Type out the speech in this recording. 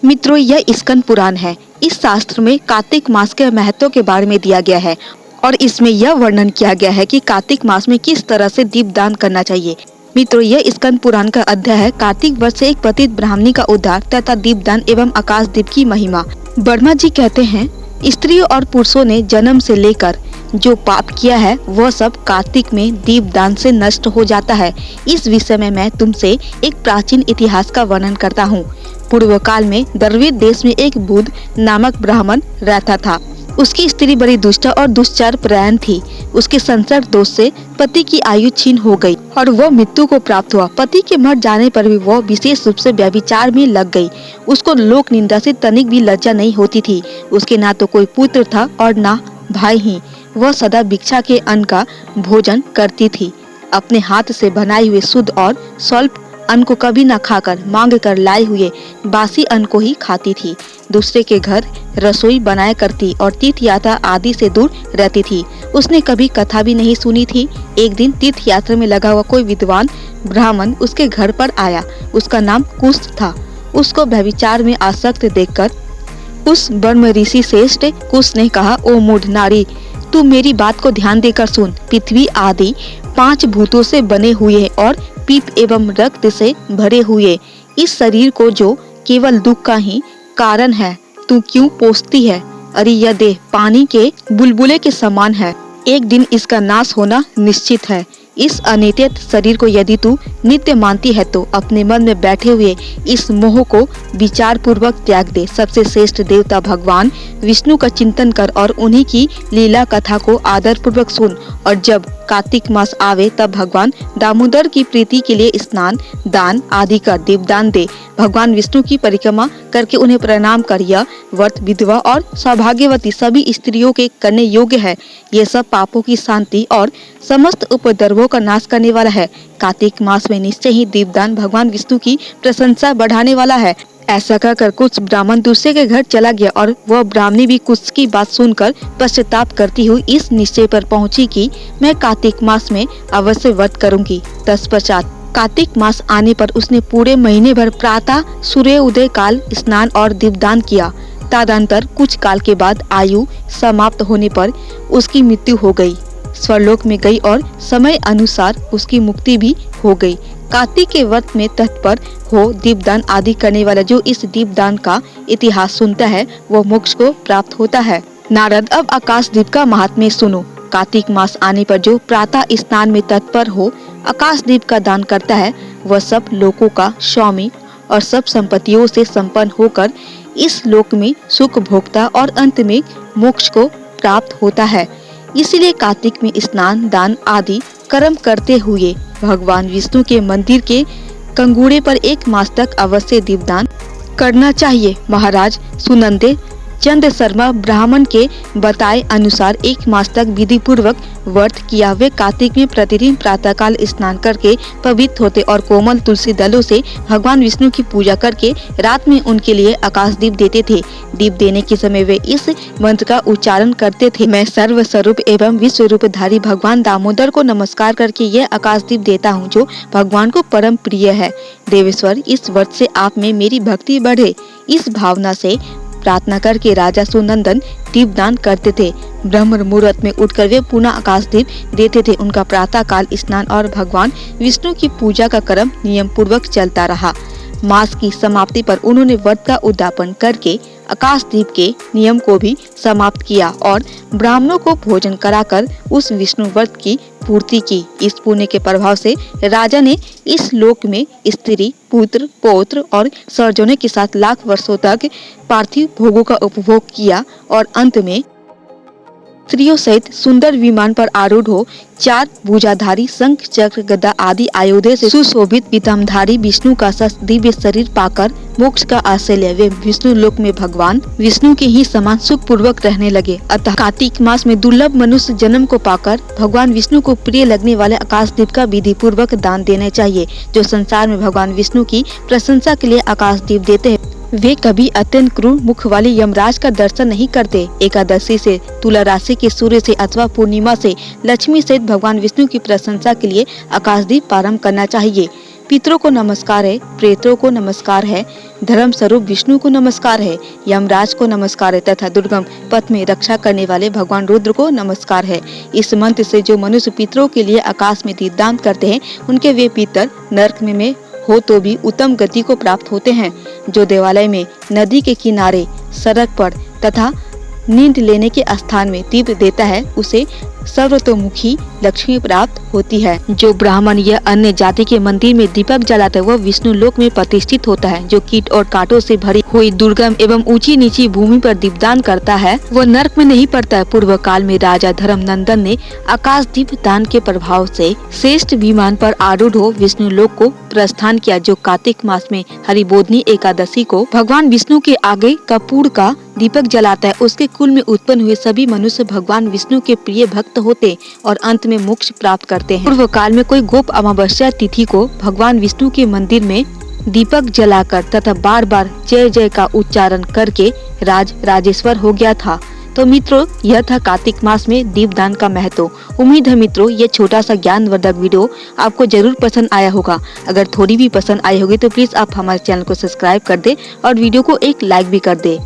मित्रों, यह स्कंद पुराण है। इस शास्त्र में कार्तिक मास के महत्व के बारे में दिया गया है और इसमें यह वर्णन किया गया है कि कार्तिक मास में किस तरह से दीपदान करना चाहिए। मित्रों, यह स्कंद पुराण का अध्याय है कार्तिक वर्ष से एक पतित ब्राह्मणी का उद्धार तथा दीपदान एवं आकाश दीप की महिमा। वर्मा जी कहते हैं, स्त्रियों और पुरुषों ने जन्म से लेकर जो पाप किया है वह सब कार्तिक में दीपदान से नष्ट हो जाता है। इस विषय में मैं तुमसे एक प्राचीन इतिहास का वर्णन करता हूँ। पूर्व काल में द्रविड़ देश में एक बुध नामक ब्राह्मण रहता था। उसकी स्त्री बड़ी दुष्ट और दुष्चार परायण थी। उसके संसर्ग दोष से पति की आयु छीन हो गई और वह मृत्यु को प्राप्त हुआ। पति के मर जाने पर भी वह विशेष रूप से व्यभिचार में लग गई। उसको लोक निंदा से तनिक भी लज्जा नहीं होती थी। उसके ना तो कोई पुत्र था और ना भाई ही। वह सदा भिक्षा के अन्न का भोजन करती थी। अपने हाथ से बनाए हुए शुद्ध और स्वल्प अन्न को कभी न खाकर मांग कर लाए हुए बासी अन्न को ही खाती थी। दूसरे के घर रसोई बनाया करती और तीर्थ यात्रा आदि से दूर रहती थी। उसने कभी कथा भी नहीं सुनी थी। एक दिन तीर्थ यात्रा में लगा हुआ कोई विद्वान ब्राह्मण उसके घर पर आया। उसका नाम कुश था। उसको व्यभिचार में आसक्त देखकर उस ब्रह्म ऋषि श्रेष्ठ कुश ने कहा, ओ मूढ़ नारी, तू मेरी बात को ध्यान देकर सुन। पृथ्वी आदि 5 भूतों से बने हुए और पीप एवं रक्त से भरे हुए इस शरीर को जो केवल दुख का ही कारण है, तू क्यों पोसती है? अरे यह देह पानी के बुलबुले के समान है। एक दिन इसका नाश होना निश्चित है। इस अनित्य शरीर को यदि तू नित्य मानती है तो अपने मन में बैठे हुए इस मोह को विचार पूर्वक त्याग दे। सबसे श्रेष्ठ देवता भगवान विष्णु का चिंतन कर और उन्हीं की लीला कथा को आदर पूर्वक सुन। और जब कार्तिक मास आवे तब भगवान दामोदर की प्रीति के लिए स्नान दान आदि कर दीपदान दे। भगवान विष्णु की परिक्रमा करके उन्हें प्रणाम कर। यह व्रत विधवा और सौभाग्यवती सभी स्त्रियों के करने योग्य है। ये सब पापों की शांति और समस्त उपद्रवों का नाश करने वाला है। कार्तिक मास में निश्चय ही दीपदान भगवान विष्णु की प्रशंसा बढ़ाने वाला है। ऐसा कहकर कुछ ब्राह्मण दूसरे के घर चला गया और वह ब्राह्मणी भी कुछ की बात सुनकर पश्चाताप करती हुई इस निश्चय पर पहुंची कि मैं कार्तिक मास में अवश्य व्रत करूंगी। तत्पश्चात कार्तिक मास आने पर उसने पूरे महीने भर प्रातः सूर्य उदय काल स्नान और दीपदान किया। तदंतर कुछ काल के बाद आयु समाप्त होने पर उसकी मृत्यु हो गई। स्वर्लोक में गई और समय अनुसार उसकी मुक्ति भी हो गई। कार्तिक के व्रत में तत्पर हो दीपदान आदि करने वाला जो इस दीपदान का इतिहास सुनता है वह मोक्ष को प्राप्त होता है। नारद, अब आकाश दीप का महात्म्य सुनो। कार्तिक मास आने पर जो प्रातः स्नान में तत्पर हो आकाश दीप का दान करता है वह सब लोकों का स्वामी और सब संपत्तियों से संपन्न होकर इस लोक में सुख भोगता और अंत में मोक्ष को प्राप्त होता है। इसीलिए कार्तिक में स्नान दान आदि कर्म करते हुए भगवान विष्णु के मंदिर के कंगूड़े पर 1 मास तक अवश्य दीपदान करना चाहिए। महाराज सुनंदे चंद शर्मा ब्राह्मण के बताए अनुसार 1 मास तक विधि पूर्वक व्रत किया। वे कार्तिक में प्रतिदिन प्रातःकाल स्नान करके पवित्र होते और कोमल तुलसी दलों से भगवान विष्णु की पूजा करके रात में उनके लिए आकाश दीप देते थे। दीप देने के समय वे इस मंत्र का उच्चारण करते थे, मैं सर्व स्वरूप एवं विश्व रूपधारी भगवान दामोदर को नमस्कार करके यह आकाश दीप देता हूँ जो भगवान को परम प्रिय है। देवेश्वर, इस व्रत से आप में मेरी भक्ति बढ़े। इस भावना से प्रार्थना करके राजा सुनंदन दीपदान करते थे। ब्रह्म मुहूर्त में उठकर वे पुनः आकाश दीप देते थे। उनका प्रातः काल स्नान और भगवान विष्णु की पूजा का क्रम नियम पूर्वक चलता रहा। मास की समाप्ति पर उन्होंने व्रत का उद्यापन करके आकाश दीप के नियम को भी समाप्त किया और ब्राह्मणों को भोजन कराकर उस विष्णु व्रत की पूर्ति की। इस पुण्य के प्रभाव से राजा ने इस लोक में स्त्री पुत्र पौत्र और स्वजनों के साथ लाख वर्षों तक पार्थिव भोगों का उपभोग किया और अंत में स्त्रियों सहित सुंदर विमान पर आरूढ़ हो 4 भुजाधारी शंख चक्र गदा आदि आयुधों से सुशोभित पीताम्बरधारी विष्णु का दिव्य शरीर पाकर मोक्ष का आश्रय ले वे विष्णु लोक में भगवान विष्णु के ही समान सुख पूर्वक रहने लगे। अतः कार्तिक मास में दुर्लभ मनुष्य जन्म को पाकर भगवान विष्णु को प्रिय लगने वाले आकाश दीप का विधि पूर्वक दान देना चाहिए। जो संसार में भगवान विष्णु की प्रशंसा के लिए आकाश दीप देते हैं वे कभी अत्यंत क्रूर मुख वाले यमराज का दर्शन नहीं करते। एकादशी से, तुला राशि के सूर्य से अथवा पूर्णिमा से लक्ष्मी सहित भगवान विष्णु की प्रशंसा के लिए आकाश दीप प्रारंभ करना चाहिए। पितरों को नमस्कार है, प्रेतों को नमस्कार है, धर्म स्वरूप विष्णु को नमस्कार है, यमराज को नमस्कार है तथा दुर्गम पथ में रक्षा करने वाले भगवान रुद्र को नमस्कार है। इस मंत्र से जो मनुष्य पितरों के लिए आकाश में दीपदान करते हैं, उनके वे पितर नरक में हो तो भी उत्तम गति को प्राप्त होते हैं। जो देवालय में, नदी के किनारे, सड़क पर तथा नींद लेने के स्थान में दीप देता है, उसे सर्वतोमुखी लक्ष्मी प्राप्त होती है। जो ब्राह्मण या अन्य जाति के मंदिर में दीपक जलाता है, वह विष्णु लोक में प्रतिष्ठित होता है। जो कीट और कांटों से भरी हुई दुर्गम एवं ऊंची नीची भूमि पर दीपदान करता है, वह नरक में नहीं पड़ता है। पूर्व काल में राजा धर्मनंदन ने आकाश दीप दान के प्रभाव से श्रेष्ठ विमान पर आरूढ़ हो विष्णु लोक को प्रस्थान किया। जो कार्तिक मास में हरिबोधिनी एकादशी को भगवान विष्णु के आगे कपूर का दीपक जलाता है, उसके कुल में उत्पन्न हुए सभी मनुष्य भगवान विष्णु के प्रिय भक्त होते और अंत में मोक्ष प्राप्त करते हैं। पूर्व काल में कोई गोप अमावस्या तिथि को भगवान विष्णु के मंदिर में दीपक जलाकर तथा बार बार जय जय का उच्चारण करके राजेश्वर हो गया था। तो मित्रों, यह था कार्तिक मास में दीपदान का महत्व। उम्मीद है मित्रों, ये छोटा सा ज्ञानवर्धक वीडियो आपको जरूर पसंद आया होगा। अगर थोड़ी भी पसंद आई होगी तो प्लीज आप हमारे चैनल को सब्सक्राइब कर दे और वीडियो को एक लाइक भी कर दे।